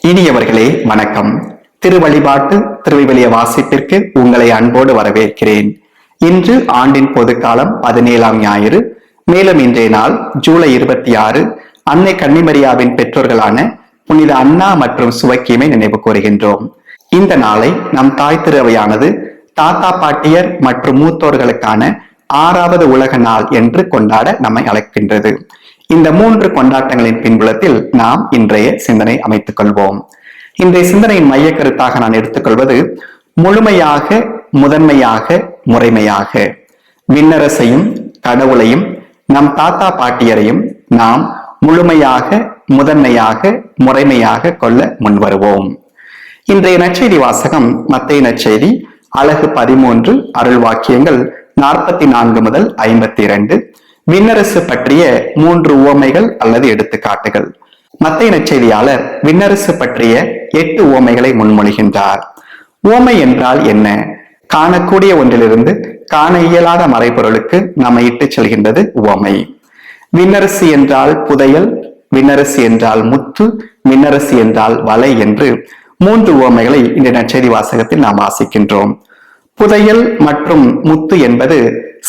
இனியவர்களே வணக்கம். திருவழிபாட்டு திருவிவிலிய வாசிப்பிற்கு உங்களை அன்போடு வரவேற்கிறேன். இன்று ஆண்டின் பொதுக்காலம் 17ஆம் ஞாயிறு. மேலும் இன்றைய நாள் ஜூலை 26 அன்னை கன்னிமரியாவின் பெற்றோர்களான புனித அன்னா மற்றும் சுவக்கியமை நினைவு கூறுகின்றோம். இந்த நாளை நம் தாய் திருவையானது தாத்தா பாட்டியர் மற்றும் மூத்தோர்களுக்கான 6வது உலக நாள் என்று கொண்டாட நம்மை அழைக்கின்றது. இந்த 3 கொண்டாட்டங்களின் பின்புலத்தில் நாம் இன்றைய சிந்தனை அமைத்துக் கொள்வோம். இன்றைய சிந்தனையின் மைய கருத்தாக நான் எடுத்துக்கொள்வது முழுமையாக, முதன்மையாக, முறைமையாக. விண்ணரசையும் கடவுளையும் நம் தாத்தா பாட்டியரையும் நாம் முழுமையாக, முதன்மையாக, முறைமையாக கொள்ள முன்வருவோம். இன்றைய நற்செய்தி வாசகம் மத்தேயு நற்செய்தி அலகு 13 அருள் வாக்கியங்கள் 44 முதல் 52. விண்ணரசு பற்றிய 3 உவமைகள் அல்லது எடுத்துக்காட்டுகள். மத்தேயு நற்செய்தியாளர் விண்ணரசு பற்றிய 8 உவமைகளை முன்மொழிகின்றார். உவமை என்றால் என்ன? காணக்கூடிய ஒன்றிலிருந்து காண இயலாத மறைபொருளுக்கு நம்மை இட்டு செல்கின்றது உவமை. விண்ணரசு என்றால் புதையல், விண்ணரசு என்றால் முத்து, விண்ணரசு என்றால் வலை என்று 3 உவமைகளை இந்த நற்செய்தி வாசகத்தில் நாம் வாசிக்கின்றோம். புதையல் மற்றும் முத்து என்பது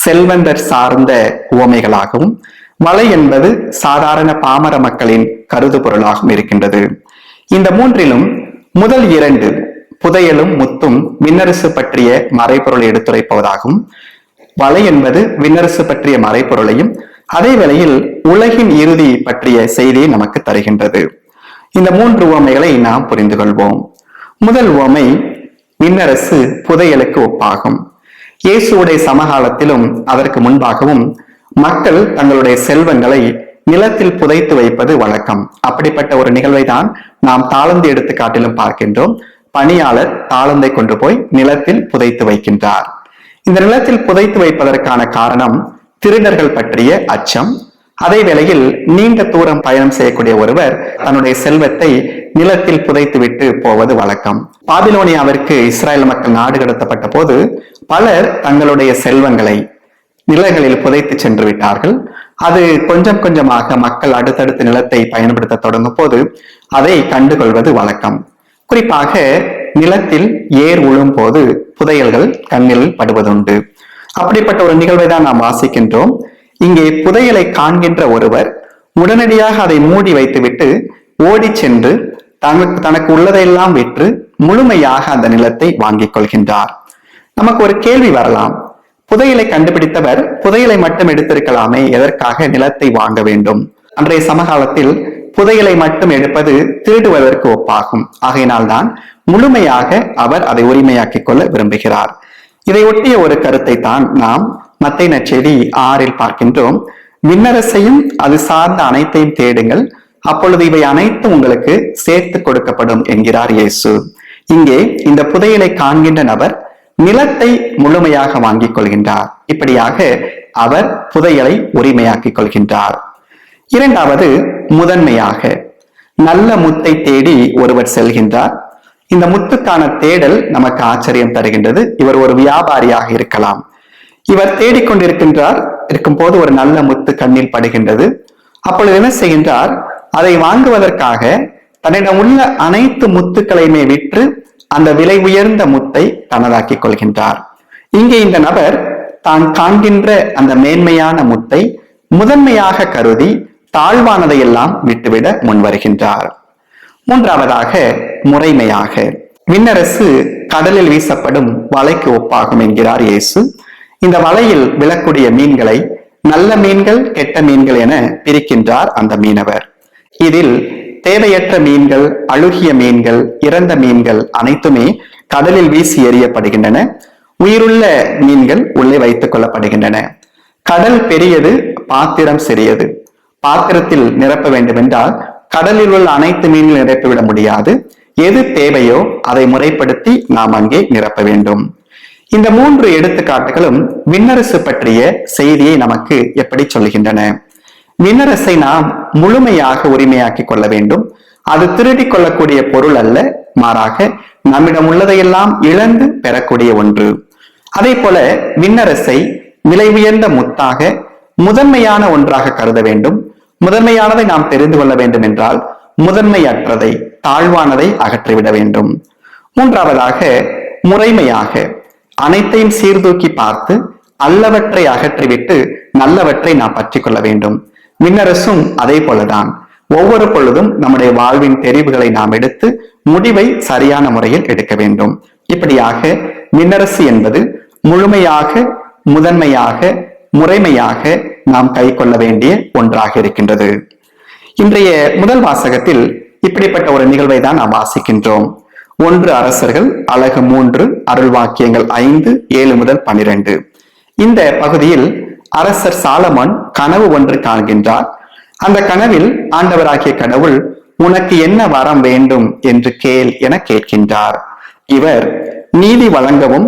செல்வந்தர் சார்ந்த உவமைகளாகவும், வலை என்பது சாதாரண பாமர மக்களின் கருது பொருளாகவும் இருக்கின்றது. இந்த 3லும் முதல் 2 புதையலும் முத்தும் விண்ணரசு பற்றிய மறைபொருளை எடுத்துரைப்பதாகவும், வலை என்பது விண்ணரசு பற்றிய மறைபொருளையும் அதே வேளையில் உலகின் இறுதி பற்றிய செய்தியை நமக்கு தருகின்றது. இந்த 3 உவமைகளை நாம் புரிந்து கொள்வோம். முதல் உவமை விண்ணரசு புதையலுக்கு ஒப்பாகும். இயேசுவுடைய சமகாலத்திலும் அதற்கு முன்பாகவும் மக்கள் தங்களுடைய செல்வங்களை நிலத்தில் புதைத்து வைப்பது வழக்கம். அப்படிப்பட்ட ஒரு நிகழ்வை தான் நாம் தாளந்து எடுத்துக்காட்டிலும் பார்க்கின்றோம். பணியாளர் தாளந்தை கொண்டு போய் நிலத்தில் புதைத்து வைக்கின்றார். இந்த நிலத்தில் புதைத்து வைப்பதற்கான காரணம் திருடர்கள் பற்றிய அச்சம். அதே வேளையில் நீண்ட தூரம் பயணம் செய்யக்கூடிய ஒருவர் தன்னுடைய செல்வத்தை நிலத்தில் புதைத்து விட்டு போவது வழக்கம். பாபிலோனியாவிற்கு இஸ்ரேல் மக்கள் நாடு கடத்தப்பட்ட போது பலர் தங்களுடைய செல்வங்களை நிலங்களில் புதைத்து சென்று விட்டார்கள். அது கொஞ்சம் கொஞ்சமாக மக்கள் அடுத்தடுத்த நிலத்தை பயன்படுத்த தொடங்கும் போது அதை கண்டுகொள்வது வழக்கம். குறிப்பாக நிலத்தில் ஏர் உழும் போது புதையல்கள் கண்ணில் படுவதுண்டு. அப்படிப்பட்ட ஒரு நிகழ்வை தான் நாம் வாசிக்கின்றோம். இங்கே புதையலை காண்கின்ற ஒருவர் உடனடியாக அதை மூடி வைத்துவிட்டு ஓடி சென்று தனக்கு உள்ளதையெல்லாம் விற்று முழுமையாக அந்த நிலத்தை வாங்கிக் கொள்கின்றார். நமக்கு ஒரு கேள்வி வரலாம். புதையலை கண்டுபிடித்தவர் புதையலை மட்டும் எடுத்திருக்கலாமே, எதற்காக நிலத்தை வாங்க வேண்டும்? அன்றைய சமகாலத்தில் புதையலை மட்டும் எடுப்பது திருடுவதற்கு ஒப்பாகும். ஆகையினால்தான் முழுமையாக அவர் அதை உரிமையாக்கிக் கொள்ள விரும்புகிறார். இதை ஒட்டிய ஒரு கருத்தை தான் நாம் மத்தேயு நற்செய்தி 6 பார்க்கின்றோம். விண்ணரசையும் அது சார்ந்த அனைத்தையும் தேடுங்கள், அப்பொழுது இவை அனைத்தும் உங்களுக்கு சேர்த்து கொடுக்கப்படும் என்கிறார் இயேசு. இங்கே இந்த புதையலை காண்கின்ற நபர் நிலத்தை முழுமையாக வாங்கிக் கொள்கின்றார். இப்படியாக அவர் புதையலை உரிமையாக்கிக் கொள்கின்றார். இரண்டாவது, முதன்மையாக. நல்ல முத்தை தேடி ஒருவர் செல்கின்றார். இந்த முத்துக்கான தேடல் நமக்கு ஆச்சரியம் தருகின்றது. இவர் ஒரு வியாபாரியாக இருக்கலாம். இவர் தேடிக்கொண்டிருக்கின்றார். இருக்கும் போது ஒரு நல்ல முத்து கண்ணில் படுகின்றது. அப்பொழுது என்ன செய்கின்றார்? அதை வாங்குவதற்காக தன்னிடம் உள்ள அனைத்து முத்துக்களையுமே விற்று அந்த விலை உயர்ந்த முத்தை தனதாக்கிக் கொள்கின்றார். இங்கே இந்த நபர் தான் காண்கின்ற அந்த மேன்மையான முத்தை முதன்மையாக கருதி தாழ்வானதை எல்லாம் விட்டுவிட முன்வருகின்றார். மூன்றாவதாக, முறைமையாக. விண்ணரசு கடலில் வீசப்படும் வலைக்கு ஒப்பாகும் என்கிறார் இயேசு. இந்த வலையில் விழக்கூடிய மீன்களை நல்ல மீன்கள், கெட்ட மீன்கள் என பிரிக்கின்றார் அந்த மீனவர். இதில் தேவையற்ற மீன்கள், அழுகிய மீன்கள், இறந்த மீன்கள் அனைத்துமே கடலில் வீசி எறியப்படுகின்றன. உயிருள்ள மீன்கள் உள்ளே வைத்துக் கொள்ளப்படுகின்றன. கடல் பெரியது, பாத்திரம் சிறியது. பாத்திரத்தில் நிரப்ப வேண்டும் என்றால் கடலில் உள்ள அனைத்து மீன்கள் நிரப்பிவிட முடியாது. எது தேவையோ அதை முறைப்படுத்தி நாம் அங்கே நிரப்ப வேண்டும். இந்த 3 எடுத்துக்காட்டுகளும் விண்ணரசு பற்றிய செய்தியை நமக்கு எப்படி சொல்கின்றன? விண்ணரசை நாம் முழுமையாக உரிமையாக்கிக் கொள்ள வேண்டும். அது திருடிக் கொள்ளக்கூடிய பொருள் அல்ல, மாறாக நம்மிடம் உள்ளதையெல்லாம் இழந்து பெறக்கூடிய ஒன்று. அதே போல விண்ணரசை விலை உயர்ந்த முத்தாக, முதன்மையான ஒன்றாக கருத வேண்டும். முதன்மையானதை நாம் தெரிந்து கொள்ள வேண்டும் என்றால் முதன்மையற்றதை, தாழ்வானதை அகற்றிவிட வேண்டும். மூன்றாவதாக, முறைமையாக அனைத்தையும் சீர்தூக்கி பார்த்து அல்லவற்றை அகற்றிவிட்டு நல்லவற்றை நாம் பற்றி கொள்ள வேண்டும். விண்ணரசும் அதே போலதான். ஒவ்வொரு பொழுதும் நம்முடைய வாழ்வின் தெரிவுகளை நாம் எடுத்து முடிவை சரியான முறையில் எடுக்க வேண்டும். இப்படியாக விண்ணரசு என்பது முழுமையாக, முதன்மையாக, முறைமையாக நாம் கை கொள்ள வேண்டிய ஒன்றாக இருக்கின்றது. இன்றைய முதல் வாசகத்தில் இப்படிப்பட்ட ஒரு நிகழ்வை தான் நாம் வாசிக்கின்றோம். 1 அரசர்கள் அலகு 3 அருள் வாக்கியங்கள் 5, 7 முதல் 12. இந்த பகுதியில் அரசர் சாலமோன் கனவு ஒன்று காண்கின்றார். அந்த கனவில் ஆண்டவராகிய கடவுள் உனக்கு என்ன வரம் வேண்டும் என்று கேள் என கேட்கின்றார். இவர் நீதி வழங்கவும்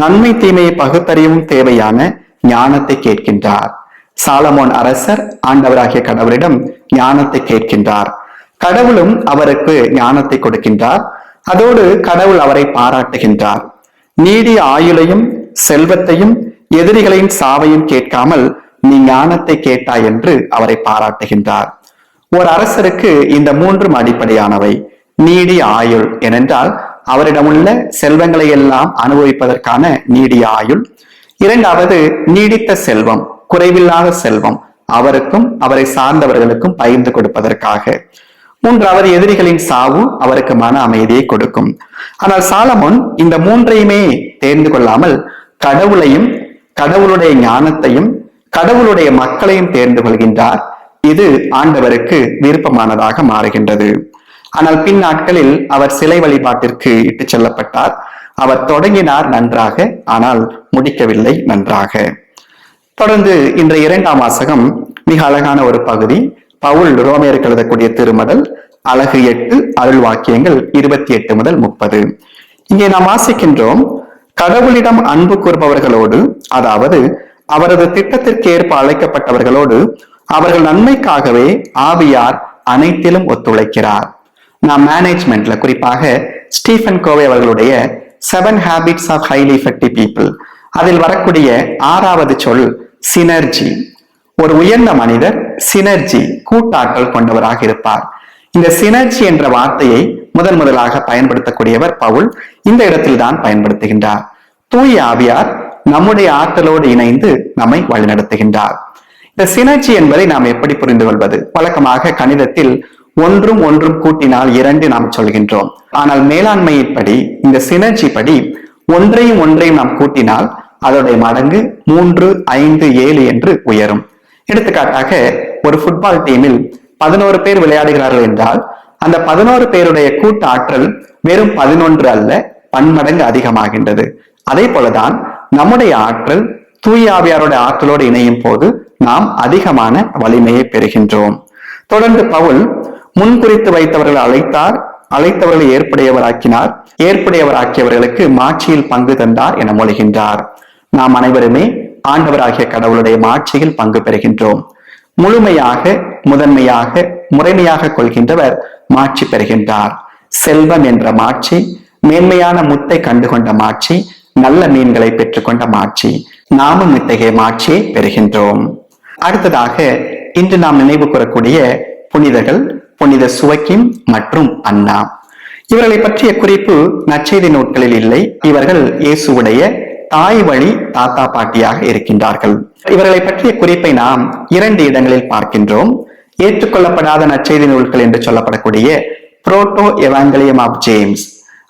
நன்மை தீமையை பகுத்தறியவும் தேவையான ஞானத்தை கேட்கின்றார். சாலமோன் அரசர் ஆண்டவராகிய கடவுளிடம் ஞானத்தை கேட்கின்றார். கடவுளும் அவருக்கு ஞானத்தை கொடுக்கின்றார். அதோடு கடவுள் அவரை பாராட்டுகின்றார். நீடிய ஆயுளையும் செல்வத்தையும் எதிரிகளின் சாவையும் கேட்காமல் நீ ஞானத்தை கேட்டாய் என்று அவரை பாராட்டுகின்றார். ஒரு அரசருக்கு இந்த 3 அடிப்படையானவை. நீடிய ஆயுள் ஏனென்றால் அவரிடமுள்ள செல்வங்களை எல்லாம் அனுபவிப்பதற்கான நீடிய ஆயுள். இரண்டாவது, நீடித்த செல்வம், குறைவில்லாத செல்வம், அவருக்கும் அவரை சார்ந்தவர்களுக்கும் பகிர்ந்து கொடுப்பதற்காக. மூன்றாவது, எதிரிகளின் சாவு அவருக்கு மன அமைதியை கொடுக்கும். ஆனால் சாலமோன் இந்த 3ஐயுமே தேர்ந்து கொள்ளாமல் கடவுளையும் கடவுளுடைய ஞானத்தையும் கடவுளுடைய மக்களையும் தேர்ந்து கொள்கின்றார். இது ஆண்டவருக்கு விருப்பமானதாக மாறுகின்றது. ஆனால் பின் நாட்களில் அவர் சிலை வழிபாட்டிற்கு இட்டு செல்லப்பட்டார். அவர் தொடங்கினார் நன்றாக, ஆனால் முடிக்கவில்லை நன்றாக. தொடர்ந்து இன்றைய 2ஆம் வாசகம் மிக அழகான ஒரு பகுதி. பவுல் ரோமையருக்கு எழுதக்கூடிய திருமடல் அலகு 8 அருள் வாக்கியங்கள் 28 முதல் 30. இங்கே நாம் வாசிக்கின்றோம், கடவுளிடம் அன்பு கூறுபவர்களோடு, அதாவது அவரது திட்டத்திற்கு ஏற்ப அழைக்கப்பட்டவர்களோடு அவர்கள் நன்மைக்காகவே ஆவியார் அனைத்திலும் ஒத்துழைக்கிறார். நாம் மேனேஜ்மெண்ட்ல குறிப்பாக ஸ்டீஃபன் கோவே அவர்களுடைய 7 habits of highly effective people அதில் வரக்கூடிய 6வது சொல் சினர்ஜி. ஒரு உயர்ந்த மனிதர் சினர்ஜி, கூட்டாற்றல் கொண்டவராக இருப்பார். இந்த சினர்ஜி என்ற வார்த்தையை முதலாக பயன்படுத்தக்கூடியவர் பவுல் இந்த இடத்தில் தான் பயன்படுத்துகின்றார். தூய ஆவியார் நம்முடைய ஆற்றலோடு இணைந்து நம்மை வழிநடத்துகின்றார். இந்த சினர்ஜி என்பதை நாம் எப்படி புரிந்து கொள்வது? வழக்கமாக கணிதத்தில் 1 1 கூட்டினால் 2 நாம் சொல்கின்றோம். ஆனால் மேலாண்மையின்படி இந்த சினர்ஜி படி ஒன்றையும் நாம் கூட்டினால் அதோடைய மடங்கு 3, 5, 7 என்று உயரும். எடுத்துக்காட்டாக ஒரு ஃபுட்பால் டீமில் 11 பேர் விளையாடுகிறார்கள் என்றால் அந்த 11 பேருடைய கூட்ட ஆற்றல் வெறும் 11 அல்ல, பன்மடங்கு அதிகமாகின்றது. அதே போலதான் நம்முடைய ஆற்றல் தூய ஆவியாருடைய ஆற்றலோடு இணையும் போது நாம் அதிகமான வலிமையை பெறுகின்றோம். தொடர்ந்து பவுல் முன்குறித்து வைத்தவர்கள் அழைத்தவர்களை ஏற்புடையவராக்கினார், ஏற்புடையவராக்கியவர்களுக்கு மாட்சியில் பங்கு தந்தார் என மொழிகின்றார். நாம் அனைவருமே ஆண்டவராகிய கடவுளுடைய மாட்சியில் பங்கு பெறுகின்றோம். முழுமையாக, முதன்மையாக, முறைமையாக கொள்கின்றவர் மாட்சி பெறுகின்றார். செல்வம் என்ற மாட்சி, மேன்மையான முத்தை கண்டுகொண்ட மாட்சி, நல்ல மீன்களை பெற்றுக்கொண்ட மாட்சி, நாமும் இத்தகைய மாட்சியை பெறுகின்றோம். அடுத்ததாக இன்று நாம் நினைவு கூறக்கூடிய புனிதர்கள் புனித சுவக்கிம் மற்றும் அன்னா. இவர்களை பற்றிய குறிப்பு நற்செய்தி நூட்களில் இல்லை. இவர்கள் இயேசுவுடைய தாய் வழி தாத்தா பாட்டியாக இருக்கின்றார்கள். இவர்களை பற்றிய குறிப்பை நாம் 2 இடங்களில் பார்க்கின்றோம். ஏற்றுக்கொள்ளப்படாத நற்செய்தி நூல்கள் என்று சொல்லப்படக்கூடிய புரோட்டோ எவாங்கலியம் ஆஃப் ஜேம்ஸ்,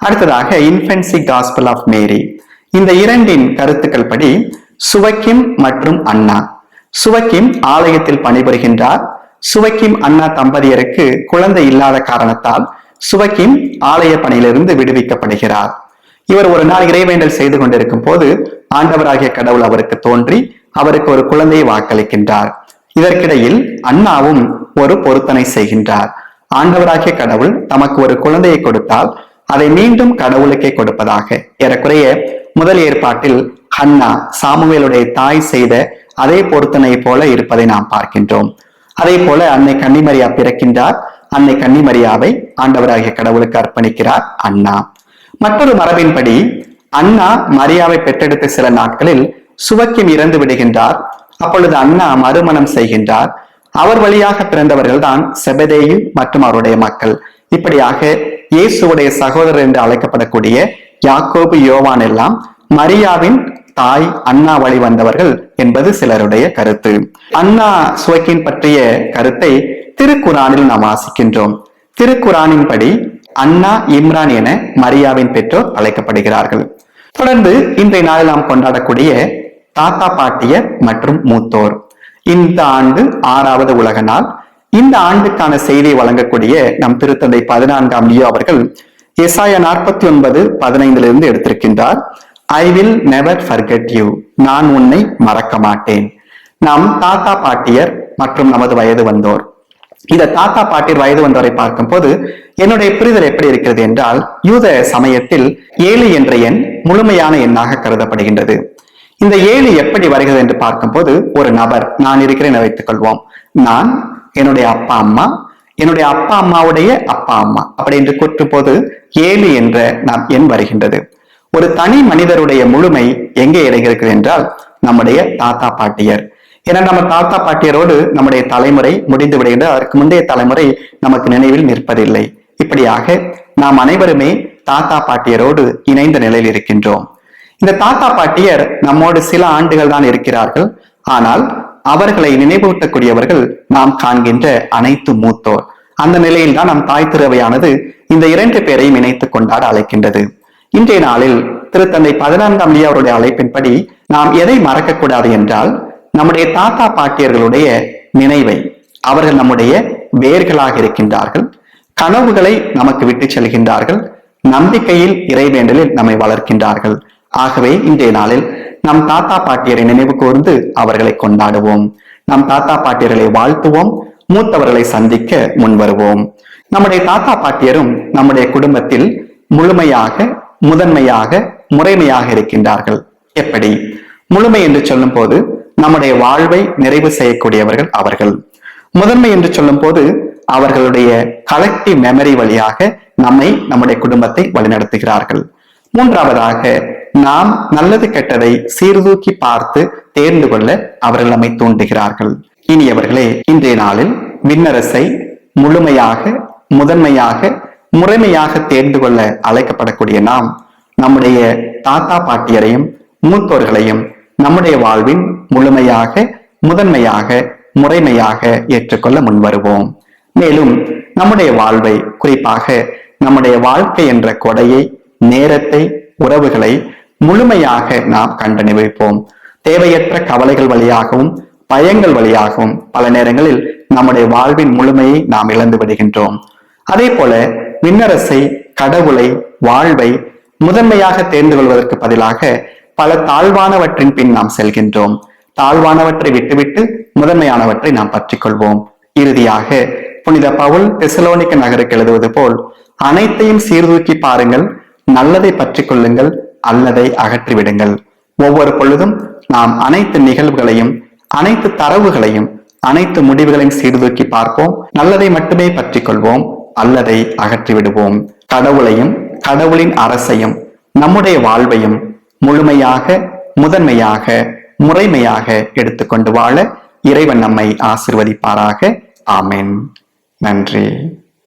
அடுத்ததாக இன்ஃபென்சி காஸ்பல் ஆஃப் மேரி. இந்த 2 கருத்துக்கள் படி சுவக்கிம் மற்றும் அன்னா. சுவக்கிம் ஆலயத்தில் பணிபுரிகின்றார். சுவக்கிம் அன்னா தம்பதியருக்கு குழந்தை இல்லாத காரணத்தால் சுவக்கிம் ஆலய பணியிலிருந்து விடுவிக்கப்படுகிறார். இவர் ஒரு நாள் இறைவேண்டல் செய்து கொண்டிருக்கும் போது ஆண்டவராகிய கடவுள் அவருக்கு தோன்றி அவருக்கு ஒரு குழந்தையை வாக்களிக்கின்றார். இதற்கிடையில் அன்னாவும் ஒரு பொருத்தனை செய்கின்றார். ஆண்டவராகிய கடவுள் தமக்கு ஒரு குழந்தையை கொடுத்தால் அதை மீண்டும் கடவுளுக்கே கொடுப்பதாக. ஏறக்குறைய முதல் ஏற்பாட்டில் அன்னா சாமுவேலுடைய தாய் செய்த அதே பொருத்தனை போல இருப்பதை நாம் பார்க்கின்றோம். அதே போல அன்னை கன்னிமரியா பிறக்கின்றார். அன்னை கன்னிமரியாவை ஆண்டவராகிய கடவுளுக்கு அர்ப்பணிக்கிறார் அன்னா. மற்றொரு மரபின்படி அன்னா மரியாவை பெற்றெடுத்த சில நாட்களில் சுவக்கிம் இறந்து விடுகின்றார். அப்பொழுது அன்னா மறுமணம் செய்கின்றார். அவர் வழியாக பிறந்தவர்கள் தான் செபதேயு மற்றும் அவருடைய மக்கள். இப்படியாக இயேசுடைய சகோதரர் என்று அழைக்கப்படக்கூடிய யாக்கோபு, யோவான் எல்லாம் மரியாவின் தாய் அன்னா வழி வந்தவர்கள் என்பது சிலருடைய கருத்து. அன்னா சுவைக்கின் பற்றிய கருத்தை திருக்குரானில் நாம் வாசிக்கின்றோம். திருக்குரானின் படி அன்னா, இம்ரான் என மரியாவின் பெற்றோர் அழைக்கப்படுகிறார்கள். தொடர்ந்து இன்றைய நாளில் நாம் கொண்டாடக்கூடிய தாத்தா, பாட்டியர் மற்றும் மூத்தோர். இந்த ஆண்டு 6வது உலக நாள். இந்த ஆண்டுக்கான செய்தியை வழங்கக்கூடிய நம் திருத்தந்தை 14ஆம் லியோ அவர்கள் எசாயா 49:15 எடுத்திருக்கின்றார். I will never forget you, நான் உன்னை மறக்க மாட்டேன். நாம் தாத்தா, பாட்டியர் மற்றும் நமது வயது வந்தோர். இந்த தாத்தா, பாட்டியர், வயது வந்தோரை பார்க்கும் போது என்னுடைய புரிதல் எப்படி இருக்கிறது என்றால், யூத சமயத்தில் 7 என்ற எண் முழுமையான எண்ணாக கருதப்படுகின்றது. இந்த 7 எப்படி வருகிறது என்று பார்க்கும்போது, ஒரு நபர், நான் இருக்கிறேன் வைத்துக் கொள்வோம், நான், என்னுடைய அப்பா அம்மா, என்னுடைய அப்பா அம்மாவுடைய அப்பா அம்மா, அப்படி என்று கூற்றும் போது 7 என்ற எண் வருகின்றது. ஒரு தனி மனிதருடைய முழுமை எங்கே இடைகிறது என்றால் நம்முடைய தாத்தா, பாட்டியர். ஏன்னா நம்ம தாத்தா, பாட்டியரோடு நம்முடைய தலைமுறை முடிந்து விடுகின்ற, அதற்கு முந்தைய தலைமுறை நமக்கு நினைவில் நிற்பதில்லை. இப்படியாக நாம் அனைவருமே தாத்தா, பாட்டியரோடு இணைந்த நிலையில் இருக்கின்றோம். இந்த தாத்தா, பாட்டியர் நம்மோடு சில ஆண்டுகள் தான் இருக்கிறார்கள். ஆனால் அவர்களை நினைவூட்டக்கூடியவர்கள் நாம் காண்கின்ற அனைத்து மூத்தோர். அந்த நிலையில் தான் நம் தாய் திருவையானது இந்த 2 பேரையும் இணைத்துக் கொண்டாட அழைக்கின்றது. இன்றைய நாளில் திருத்தந்தை 14ஆம் லியோ அவருடைய அழைப்பின்படி நாம் எதை மறக்கக்கூடாது என்றால், நம்முடைய தாத்தா, பாட்டியர்களுடைய நினைவை. அவர்கள் நம்முடைய வேர்களாக இருக்கின்றார்கள். கனவுகளை நமக்கு விட்டு செல்கின்றார்கள். நம்பிக்கையில், இறைவேண்டலில் நம்மை வளர்க்கின்றார்கள். ஆகவே இன்றைய நாளில் நம் தாத்தா, பாட்டியரை நினைவு கூர்ந்து அவர்களை கொண்டாடுவோம். நம் தாத்தா, பாட்டியர்களை வாழ்த்துவோம். மூத்தவர்களை சந்திக்க முன்வருவோம். நம்முடைய தாத்தா, பாட்டியரும் நம்முடைய குடும்பத்தில் முழுமையாக, முதன்மையாக, முறைமையாக இருக்கின்றார்கள். எப்படி? முழுமை என்று சொல்லும் போது நம்முடைய வாழ்வை நிறைவு செய்யக்கூடியவர்கள் அவர்கள். முதன்மை என்று சொல்லும் போது அவர்களுடைய கலெக்டிவ் மெமரி வழியாக நம்முடைய குடும்பத்தை வழிநடத்துகிறார்கள். மூன்றாவதாக, நாம் நல்லது கெட்டதை சீர்தூக்கி பார்த்து தேர்ந்து கொள்ள அவர்கள் நம்மை தூண்டுகிறார்கள். இனியவர்களே, இன்றைய நாளில் விண்ணரசை முழுமையாக, முதன்மையாக, முறைமையாக தேர்ந்து கொள்ள அழைக்கப்படக்கூடிய நாம் நம்முடைய தாத்தா, பாட்டியரையும் மூத்தோர்களையும் நம்முடைய வாழ்வின் முழுமையாக, முதன்மையாக, முறைமையாக ஏற்றுக்கொள்ள முன்வருவோம். மேலும் நம்முடைய வாழ்வை, குறிப்பாக நம்முடைய வாழ்க்கை என்ற கொடையை, நேரத்தை, உறவுகளை முழுமையாக நாம் கண்டறிவிப்போம். தேவையற்ற கவலைகள் வழியாகவும் பயங்கள் வழியாகவும் பல நேரங்களில் நம்முடைய வாழ்வின் முழுமையை நாம் இழந்து விடுகின்றோம். அதே போல விண்ணரசை, கடவுளை, வாழ்வை முதன்மையாக தேர்ந்து கொள்வதற்கு பதிலாக பல தாழ்வானவற்றின் பின் நாம் செல்கின்றோம். தாழ்வானவற்றை விட்டுவிட்டு முதன்மையானவற்றை நாம் பற்றிக் கொள்வோம். இறுதியாக புனித பவுல் தெசலோனிக்க நகருக்கு எழுதுவது போல், அனைத்தையும் சீர்தூக்கி பாருங்கள், நல்லதை பற்றிக் கொள்ளுங்கள், அல்லதை அகற்றிவிடுங்கள். ஒவ்வொரு பொழுதும் நாம் அனைத்து நிகழ்வுகளையும், அனைத்து தரவுகளையும், அனைத்து முடிவுகளையும் சீர்தூக்கி பார்ப்போம். நல்லதை மட்டுமே பற்றிக் கொள்வோம், அல்லதை அகற்றிவிடுவோம். கடவுளையும், கடவுளின் அரசையும், நம்முடைய வாழ்வையும் முழுமையாக, முதன்மையாக, முறைமையாக எடுத்துக்கொண்டு வாழ இறைவன் நம்மை ஆசிர்வதிப்பாராக. ஆமென். நன்றி.